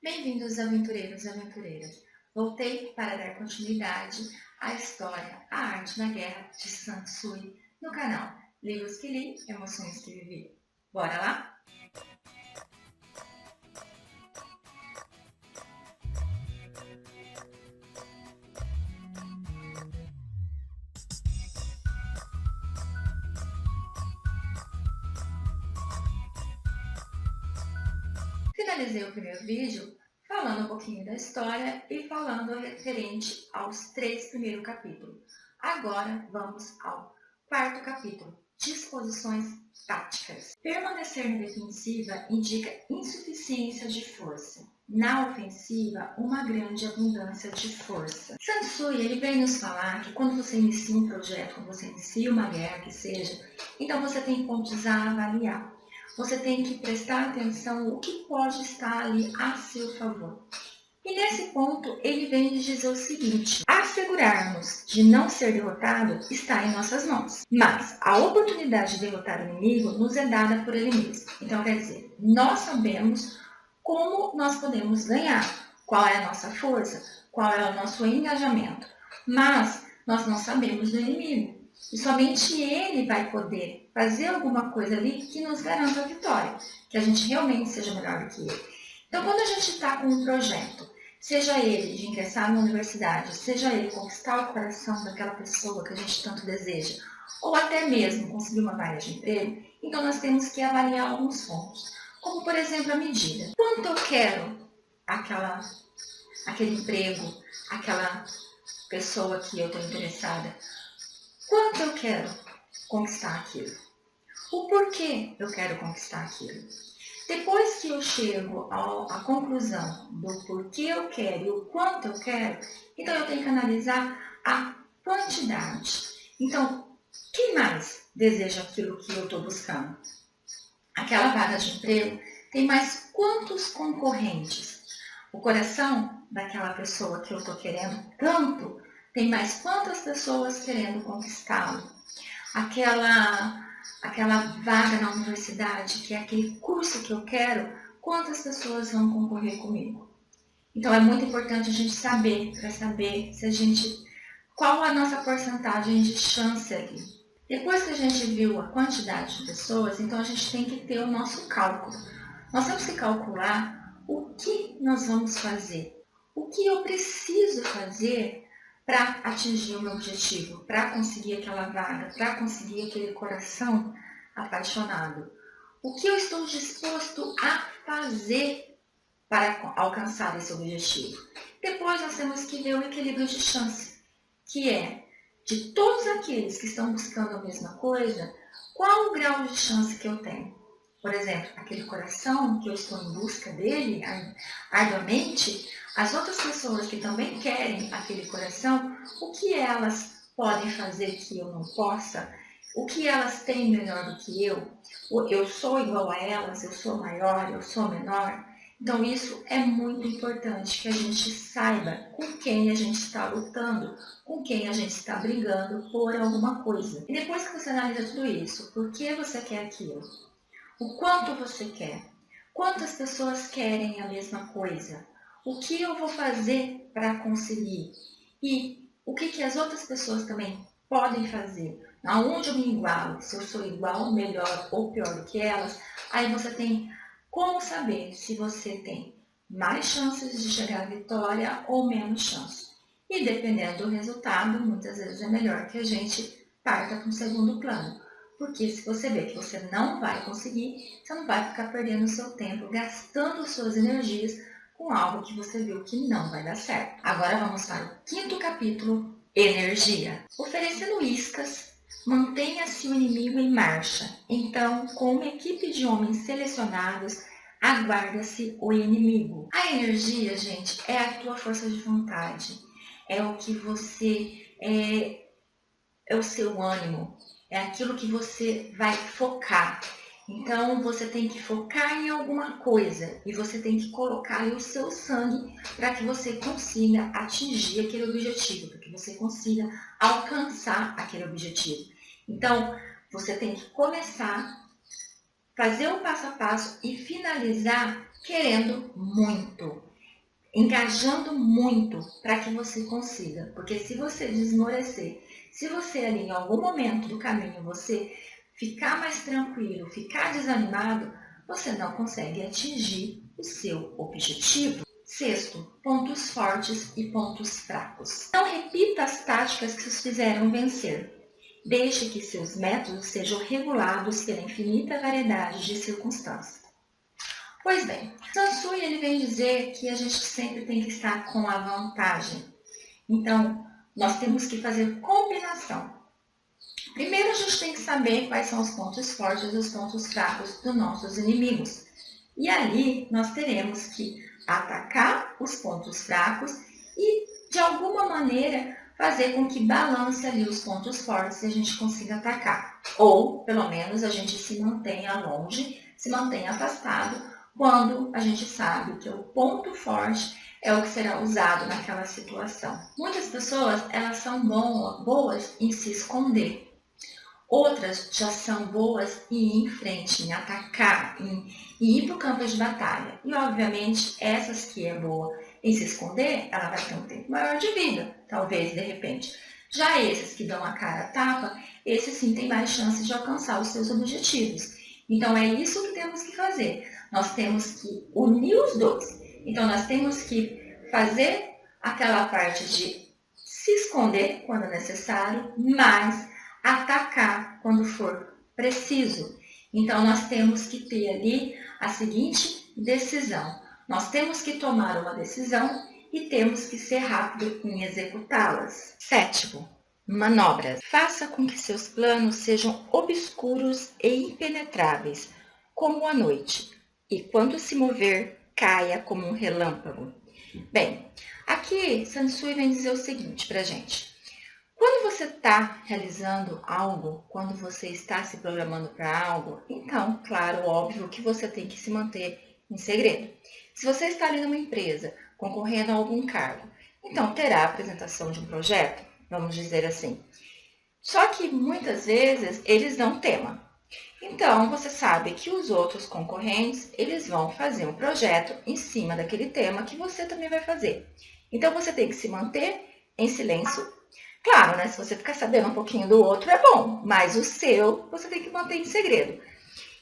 Bem-vindos, aventureiros e aventureiras. Voltei para dar continuidade à história A Arte na Guerra de Sun Tzu no canal Livros que Li, Emoções que Vivi. Bora lá? Finalizei o primeiro vídeo falando um pouquinho da história e falando referente aos 3 primeiros capítulos. Agora vamos ao 4º capítulo, Disposições Táticas. Permanecer na defensiva indica insuficiência de força. Na ofensiva, uma grande abundância de força. Sun Tzu, ele vem nos falar que quando você inicia um projeto, quando você inicia uma guerra que seja, então você tem pontos a avaliar. Você tem que prestar atenção no que pode estar ali a seu favor. E nesse ponto, ele vem dizer o seguinte: assegurarmos de não ser derrotado está em nossas mãos. Mas a oportunidade de derrotar o inimigo nos é dada por ele mesmo. Então, quer dizer, nós sabemos como nós podemos ganhar, qual é a nossa força, qual é o nosso engajamento. Mas nós não sabemos do inimigo. E somente ele vai poder fazer alguma coisa ali que nos garanta a vitória, que a gente realmente seja melhor do que ele. Então, quando a gente está com um projeto, seja ele de ingressar na universidade, seja ele conquistar o coração daquela pessoa que a gente tanto deseja, ou até mesmo conseguir uma vaga de emprego, então nós temos que avaliar alguns pontos. Como, por exemplo, a medida. Quanto eu quero aquele emprego, aquela pessoa que eu estou interessada? Quanto eu quero conquistar aquilo? O porquê eu quero conquistar aquilo? Depois que eu chego à conclusão do porquê eu quero e o quanto eu quero, então eu tenho que analisar a quantidade. Então, quem mais deseja aquilo que eu estou buscando? Aquela vaga de emprego tem mais quantos concorrentes? O coração daquela pessoa que eu estou querendo tanto tem mais quantas pessoas querendo conquistá-lo? Aquela vaga na universidade, que é aquele curso que eu quero, quantas pessoas vão concorrer comigo? Então é muito importante a gente saber, para saber se a gente, qual a nossa porcentagem de chance ali. Depois que a gente viu a quantidade de pessoas, então a gente tem que ter o nosso cálculo. Nós temos que calcular o que nós vamos fazer, o que eu preciso fazer para atingir o meu objetivo, para conseguir aquela vaga, para conseguir aquele coração apaixonado. O que eu estou disposto a fazer para alcançar esse objetivo? Depois nós temos que ver o equilíbrio de chance, que é de todos aqueles que estão buscando a mesma coisa, qual o grau de chance que eu tenho? Por exemplo, aquele coração que eu estou em busca dele arduamente, as outras pessoas que também querem aquele coração, o que elas podem fazer que eu não possa? O que elas têm melhor do que eu? Eu sou igual a elas? Eu sou maior? Eu sou menor? Então isso é muito importante que a gente saiba com quem a gente está lutando, com quem a gente está brigando por alguma coisa. E depois que você analisa tudo isso, por que você quer aquilo? O quanto você quer? Quantas pessoas querem a mesma coisa? O que eu vou fazer para conseguir? E o que as outras pessoas também podem fazer? Aonde eu me igualo? Se eu sou igual, melhor ou pior do que elas? Aí você tem como saber se você tem mais chances de chegar à vitória ou menos chances. E dependendo do resultado, muitas vezes é melhor que a gente parta para um segundo plano. Porque se você vê que você não vai conseguir, você não vai ficar perdendo o seu tempo, gastando suas energias com algo que você viu que não vai dar certo. Agora vamos para o 5º capítulo, Energia. Oferecendo iscas, mantenha-se o inimigo em marcha. Então, com uma equipe de homens selecionados, aguarda-se o inimigo. A energia, gente, é a tua força de vontade. É o que você... é o seu ânimo. É aquilo que você vai focar. Então, você tem que focar em alguma coisa e você tem que colocar aí o seu sangue para que você consiga atingir aquele objetivo, para que você consiga alcançar aquele objetivo. Então, você tem que começar, fazer o passo a passo e finalizar querendo muito. engajando muito para que você consiga. Porque se você desmorecer, se você ali em algum momento do caminho você ficar mais tranquilo, ficar desanimado, você não consegue atingir o seu objetivo. Sexto, pontos fortes e pontos fracos. Não repita as táticas que os fizeram vencer. Deixe que seus métodos sejam regulados pela infinita variedade de circunstâncias. Pois bem, Sansui ele vem dizer que a gente sempre tem que estar com a vantagem. Então, nós temos que fazer combinação. Primeiro, a gente tem que saber quais são os pontos fortes e os pontos fracos dos nossos inimigos. E ali, nós teremos que atacar os pontos fracos e, de alguma maneira, fazer com que balance ali os pontos fortes e a gente consiga atacar. Ou, pelo menos, a gente se mantenha longe, se mantenha afastado, quando a gente sabe que o ponto forte é o que será usado naquela situação. Muitas pessoas, elas são boas em se esconder. Outras já são boas em ir em frente, em atacar, em ir para o campo de batalha. E, obviamente, essas que é boa em se esconder, ela vai ter um tempo maior de vida, talvez, de repente. Já esses que dão a cara a tapa, esses sim têm mais chances de alcançar os seus objetivos. Então, é isso que temos que fazer. Nós temos que unir os dois. Então, nós temos que fazer aquela parte de se esconder quando necessário, mas atacar quando for preciso. Então, nós temos que ter ali a seguinte decisão. Nós temos que tomar uma decisão e temos que ser rápido em executá-las. Sétimo, manobras. Faça com que seus planos sejam obscuros e impenetráveis, como a noite, e quando se mover, caia como um relâmpago. Bem, aqui Sansui vem dizer o seguinte pra gente. Quando você está realizando algo, quando você está se programando para algo, então, claro, óbvio que você tem que se manter em segredo. Se você está ali numa empresa, concorrendo a algum cargo, então terá a apresentação de um projeto, vamos dizer assim. Só que muitas vezes eles dão tema. Então, você sabe que os outros concorrentes, eles vão fazer um projeto em cima daquele tema que você também vai fazer. Então, você tem que se manter em silêncio. Claro, né? Se você ficar sabendo um pouquinho do outro, é bom, mas o seu você tem que manter em segredo.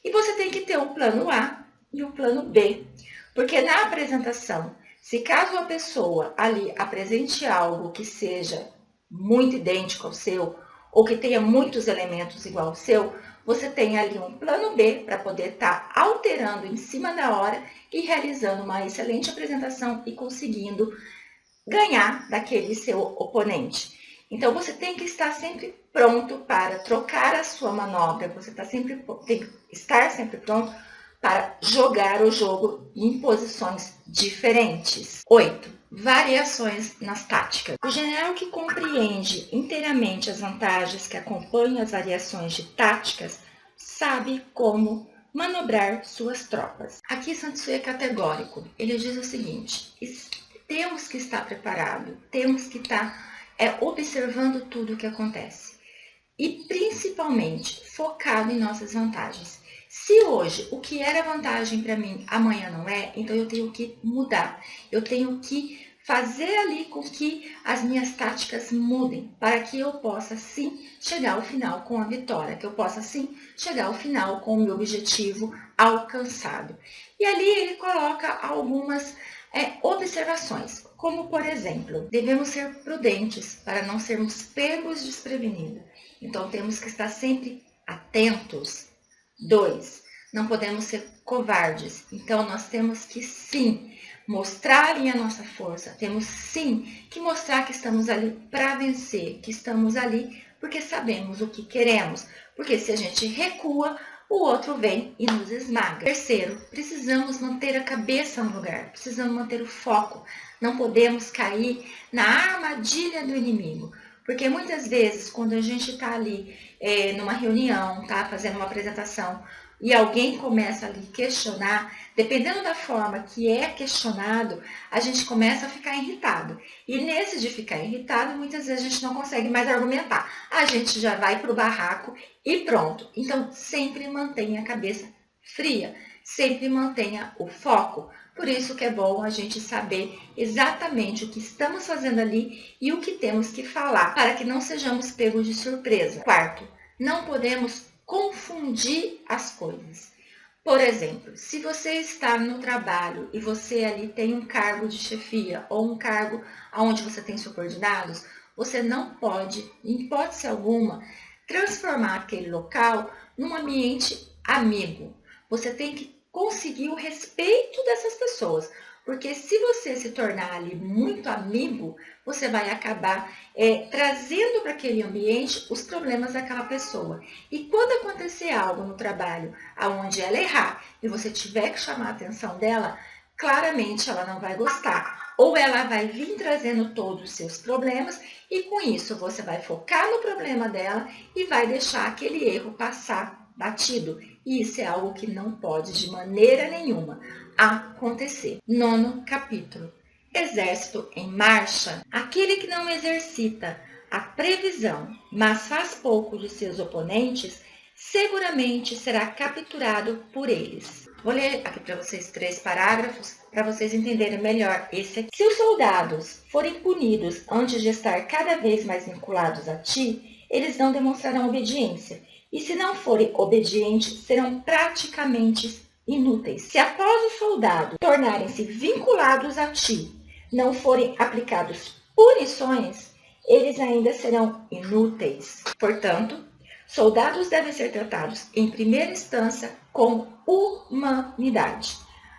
E você tem que ter um plano A e um plano B. Porque na apresentação, se caso a pessoa ali apresente algo que seja muito idêntico ao seu, ou que tenha muitos elementos igual ao seu, você tem ali um plano B para poder estar alterando em cima da hora e realizando uma excelente apresentação e conseguindo ganhar daquele seu oponente. Então, você tem que estar sempre pronto para trocar a sua manobra, você tem que estar sempre pronto para jogar o jogo em posições diferentes. 8. Variações nas táticas. O general que compreende inteiramente as vantagens que acompanham as variações de táticas sabe como manobrar suas tropas. Aqui Sansui é categórico. Ele diz o seguinte: temos que estar preparados, temos que estar observando tudo o que acontece. E principalmente focado em nossas vantagens. Se hoje o que era vantagem para mim, amanhã não é, então eu tenho que mudar. Eu tenho que fazer ali com que as minhas táticas mudem, para que eu possa sim chegar ao final com a vitória, que eu possa sim chegar ao final com o meu objetivo alcançado. E ali ele coloca algumas observações, como por exemplo, devemos ser prudentes para não sermos pegos desprevenidos. Então temos que estar sempre atentos. 2. Não podemos ser covardes. Então nós temos que sim mostrar a nossa força. Temos sim que mostrar que estamos ali para vencer, que estamos ali porque sabemos o que queremos. Porque se a gente recua, o outro vem e nos esmaga. 3, precisamos manter a cabeça no lugar, precisamos manter o foco. Não podemos cair na armadilha do inimigo. Porque muitas vezes, quando a gente está ali numa reunião, tá fazendo uma apresentação, e alguém começa a lhe questionar, dependendo da forma que é questionado, a gente começa a ficar irritado. E nesse de ficar irritado, muitas vezes a gente não consegue mais argumentar. A gente já vai para o barraco e pronto. Então, sempre mantenha a cabeça fria, sempre mantenha o foco, Por isso que é bom a gente saber exatamente o que estamos fazendo ali e o que temos que falar, para que não sejamos pegos de surpresa. Quarto, não podemos confundir as coisas. Por exemplo, se você está no trabalho e você ali tem um cargo de chefia ou um cargo onde você tem subordinados, você não pode, em hipótese alguma, transformar aquele local num ambiente amigo. Você tem que conseguir o respeito dessas pessoas, porque se você se tornar ali muito amigo, você vai acabar trazendo para aquele ambiente os problemas daquela pessoa. E quando acontecer algo no trabalho aonde ela errar e você tiver que chamar a atenção dela, claramente ela não vai gostar. Ou ela vai vir trazendo todos os seus problemas e com isso você vai focar no problema dela e vai deixar aquele erro passar batido. E isso é algo que não pode de maneira nenhuma acontecer. Nono capítulo. Exército em marcha. Aquele que não exercita a previsão, mas faz pouco de seus oponentes, seguramente será capturado por eles. Vou ler aqui para vocês 3 parágrafos para vocês entenderem melhor esse aqui. Se os soldados forem punidos antes de estar cada vez mais vinculados a ti, eles não demonstrarão obediência. E se não forem obedientes, serão praticamente inúteis. Se após os soldados tornarem-se vinculados a ti, não forem aplicados punições, eles ainda serão inúteis. Portanto, soldados devem ser tratados em primeira instância com humanidade,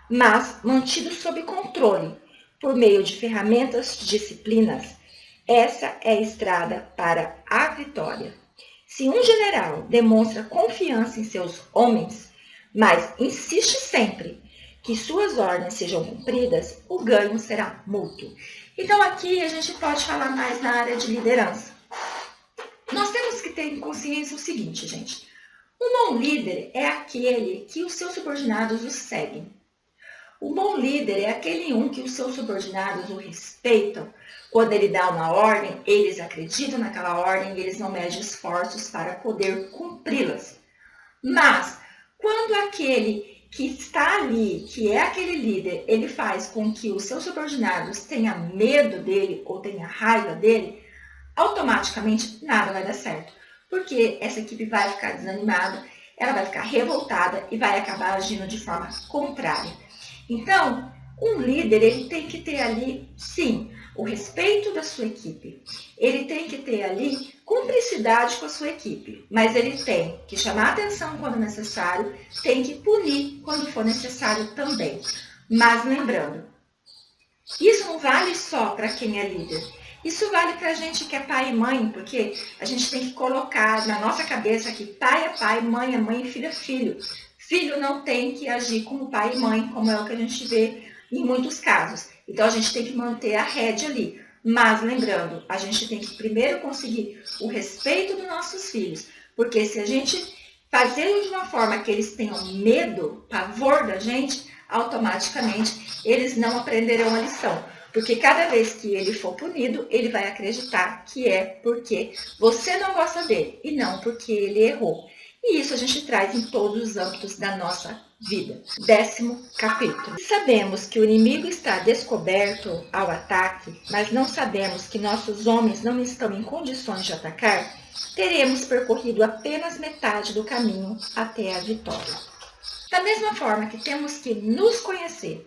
mas mantidos sob controle por meio de ferramentas, disciplinas. Essa é a estrada para a vitória. Se um general demonstra confiança em seus homens, mas insiste sempre que suas ordens sejam cumpridas, o ganho será mútuo. Então aqui a gente pode falar mais na área de liderança. Nós temos que ter em consciência o seguinte, gente. Um bom líder é aquele que os seus subordinados o seguem. Um bom líder é aquele que os seus subordinados o respeitam. Quando ele dá uma ordem, eles acreditam naquela ordem e eles não medem esforços para poder cumpri-las. Mas, quando aquele que está ali, que é aquele líder, ele faz com que os seus subordinados tenham medo dele ou tenham raiva dele, automaticamente nada vai dar certo. Porque essa equipe vai ficar desanimada, ela vai ficar revoltada e vai acabar agindo de forma contrária. Então, um líder, ele tem que ter ali, sim, o respeito da sua equipe. Ele tem que ter ali cumplicidade com a sua equipe. Mas ele tem que chamar atenção quando necessário, tem que punir quando for necessário também. Mas lembrando, isso não vale só para quem é líder. Isso vale para a gente que é pai e mãe, porque a gente tem que colocar na nossa cabeça que pai é pai, mãe é mãe, filho é filho. Filho não tem que agir como pai e mãe, como é o que a gente vê em muitos casos. Então, a gente tem que manter a rédea ali. Mas, lembrando, a gente tem que primeiro conseguir o respeito dos nossos filhos. Porque se a gente fazer de uma forma que eles tenham medo, pavor da gente, automaticamente eles não aprenderão a lição. Porque cada vez que ele for punido, ele vai acreditar que é porque você não gosta dele e não porque ele errou. E isso a gente traz em todos os âmbitos da nossa vida. 10º capítulo. Sabemos que o inimigo está descoberto ao ataque, mas não sabemos que nossos homens não estão em condições de atacar, teremos percorrido apenas metade do caminho até a vitória. Da mesma forma que temos que nos conhecer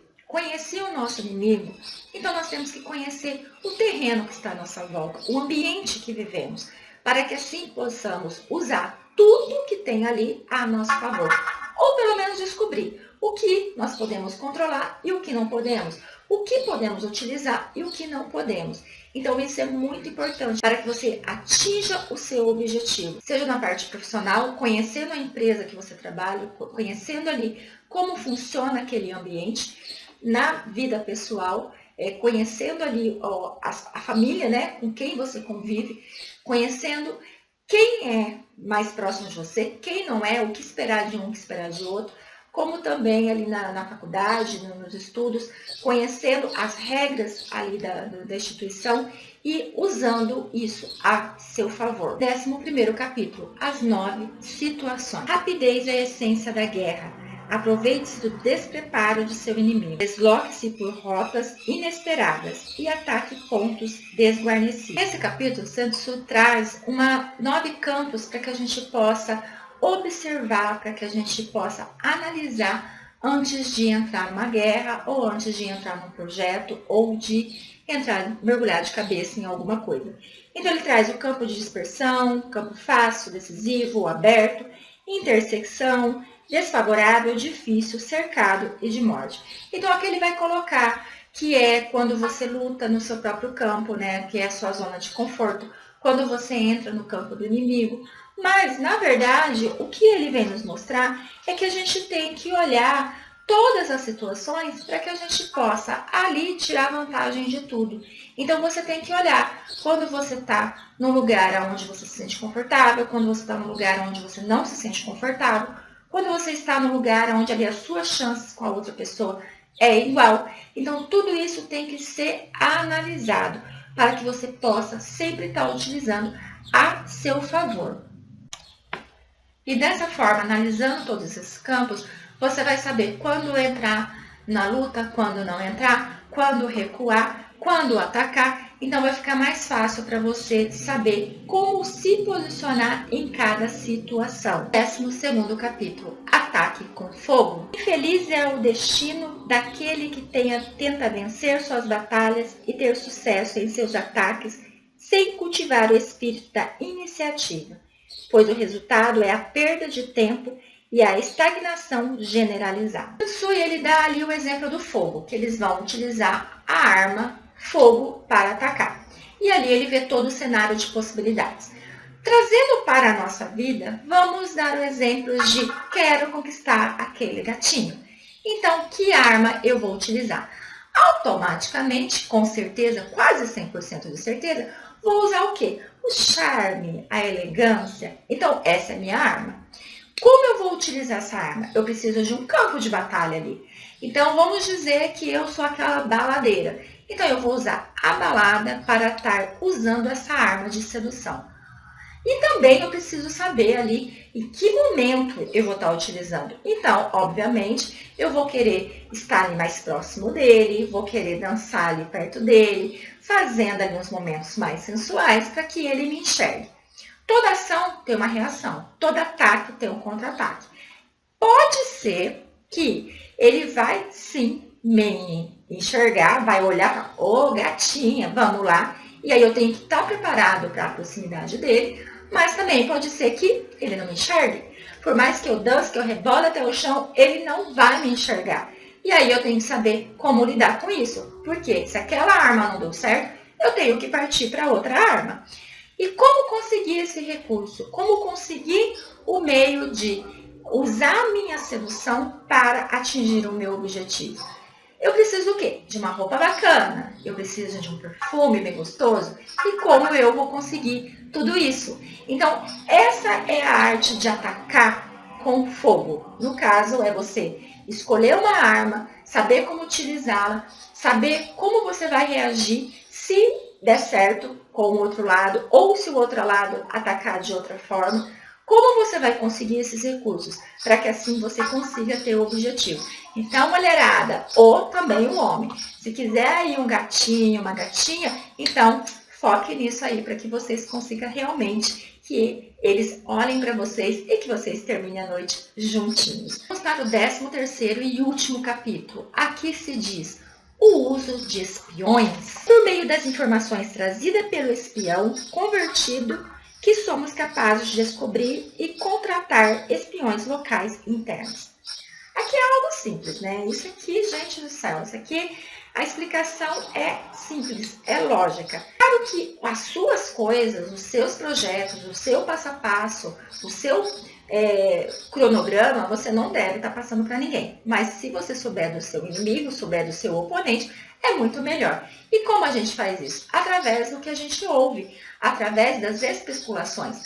o nosso inimigo, então nós temos que conhecer o terreno que está à nossa volta, o ambiente que vivemos, para que assim possamos usar tudo que tem ali a nosso favor. Ou pelo menos descobrir o que nós podemos controlar e o que não podemos. O que podemos utilizar e o que não podemos. Então isso é muito importante para que você atinja o seu objetivo. Seja na parte profissional, conhecendo a empresa que você trabalha, conhecendo ali como funciona aquele ambiente. Na vida pessoal, conhecendo ali a família, né, com quem você convive, conhecendo quem é mais próximo de você, quem não é, o que esperar de um, o que esperar de outro, como também ali na faculdade, nos estudos, conhecendo as regras ali da instituição e usando isso a seu favor. 11º capítulo, as 9 situações. Rapidez é a essência da guerra. Aproveite-se do despreparo de seu inimigo. Desloque-se por rotas inesperadas e ataque pontos desguarnecidos. Nesse capítulo, Sun Tzu traz 9 campos para que a gente possa observar, para que a gente possa analisar antes de entrar numa guerra, ou antes de entrar num projeto, ou de mergulhar de cabeça em alguma coisa. Então ele traz o campo de dispersão, campo fácil, decisivo, aberto, intersecção, desfavorável, difícil, cercado e de morte. Então aqui ele vai colocar que é quando você luta no seu próprio campo, né, que é a sua zona de conforto, quando você entra no campo do inimigo. Mas, na verdade, o que ele vem nos mostrar é que a gente tem que olhar todas as situações para que a gente possa ali tirar vantagem de tudo. Então você tem que olhar quando você está num lugar onde você se sente confortável, quando você está num lugar onde você não se sente confortável, quando você está num lugar onde ali as suas chances com a outra pessoa é igual. Então tudo isso tem que ser analisado para que você possa sempre estar utilizando a seu favor. E dessa forma, analisando todos esses campos, você vai saber quando entrar na luta, quando não entrar, quando recuar, quando atacar. Então vai ficar mais fácil para você saber como se posicionar em cada situação. 12º capítulo, ataque com fogo. Infeliz é o destino daquele que tenta vencer suas batalhas e ter sucesso em seus ataques sem cultivar o espírito da iniciativa, pois o resultado é a perda de tempo e a estagnação generalizada. Isso ele dá ali o exemplo do fogo, que eles vão utilizar a arma fogo para atacar. E ali ele vê todo o cenário de possibilidades. Trazendo para a nossa vida, vamos dar o exemplo de quero conquistar aquele gatinho. Então, que arma eu vou utilizar? Automaticamente, com certeza, quase 100% de certeza, vou usar o quê? O charme, a elegância. Então, essa é a minha arma. Como eu vou utilizar essa arma? Eu preciso de um campo de batalha ali. Então, vamos dizer que eu sou aquela baladeira. Então, eu vou usar a balada para estar usando essa arma de sedução. E também eu preciso saber ali em que momento eu vou estar utilizando. Então, obviamente, eu vou querer estar ali mais próximo dele, vou querer dançar ali perto dele, fazendo ali uns momentos mais sensuais para que ele me enxergue. Toda ação tem uma reação, todo ataque tem um contra-ataque. Pode ser que ele vai sim me enxergar, vai olhar para, ô gatinha, vamos lá. E aí eu tenho que estar preparado para a proximidade dele, mas também pode ser que ele não me enxergue. Por mais que eu dance, que eu rebole até o chão, ele não vai me enxergar. E aí eu tenho que saber como lidar com isso. Porque se aquela arma não deu certo, eu tenho que partir para outra arma. E como conseguir esse recurso? Como conseguir o meio de usar a minha sedução para atingir o meu objetivo? Eu preciso o quê? De uma roupa bacana, eu preciso de um perfume bem gostoso. E como eu vou conseguir tudo isso? Então, essa é a arte de atacar com fogo. No caso, é você escolher uma arma, saber como utilizá-la, saber como você vai reagir se der certo com o outro lado, ou se o outro lado atacar de outra forma. Como você vai conseguir esses recursos para que assim você consiga ter o objetivo? Então, mulherada, ou também o homem, se quiser aí um gatinho, uma gatinha, então foque nisso aí para que vocês consigam realmente que eles olhem para vocês e que vocês terminem a noite juntinhos. Vamos para o 13º e último capítulo. Aqui se diz o uso de espiões. Por meio das informações trazidas pelo espião convertido, que somos capazes de descobrir e contratar espiões locais internos. Aqui é algo simples, né? Isso aqui, gente do céu, isso aqui, a explicação é simples, é lógica. Claro que as suas coisas, os seus projetos, o seu passo a passo, o seu cronograma, você não deve estar passando para ninguém. Mas se você souber do seu inimigo, souber do seu oponente, é muito melhor. E como a gente faz isso? Através do que a gente ouve, através das especulações.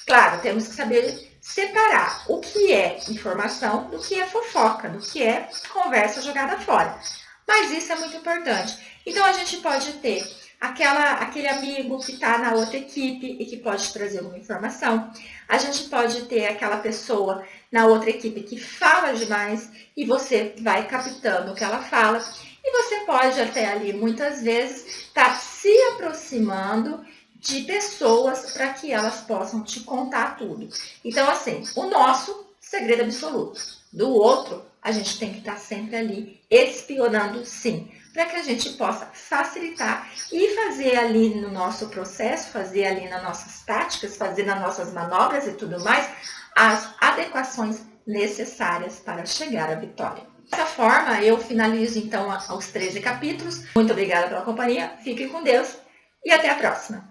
Claro, temos que saber separar o que é informação do que é fofoca, do que é conversa jogada fora. Mas isso é muito importante. Então, a gente pode ter aquele amigo que está na outra equipe e que pode trazer alguma informação. A gente pode ter aquela pessoa na outra equipe que fala demais e você vai captando o que ela fala. E você pode até ali, muitas vezes, estar se aproximando de pessoas para que elas possam te contar tudo. Então, assim, o nosso segredo absoluto. Do outro, a gente tem que estar sempre ali espionando, sim, para que a gente possa facilitar e fazer ali no nosso processo, fazer ali nas nossas táticas, fazer nas nossas manobras e tudo mais, as adequações necessárias para chegar à vitória. Dessa forma, eu finalizo então os 13 capítulos. Muito obrigada pela companhia, fiquem com Deus e até a próxima!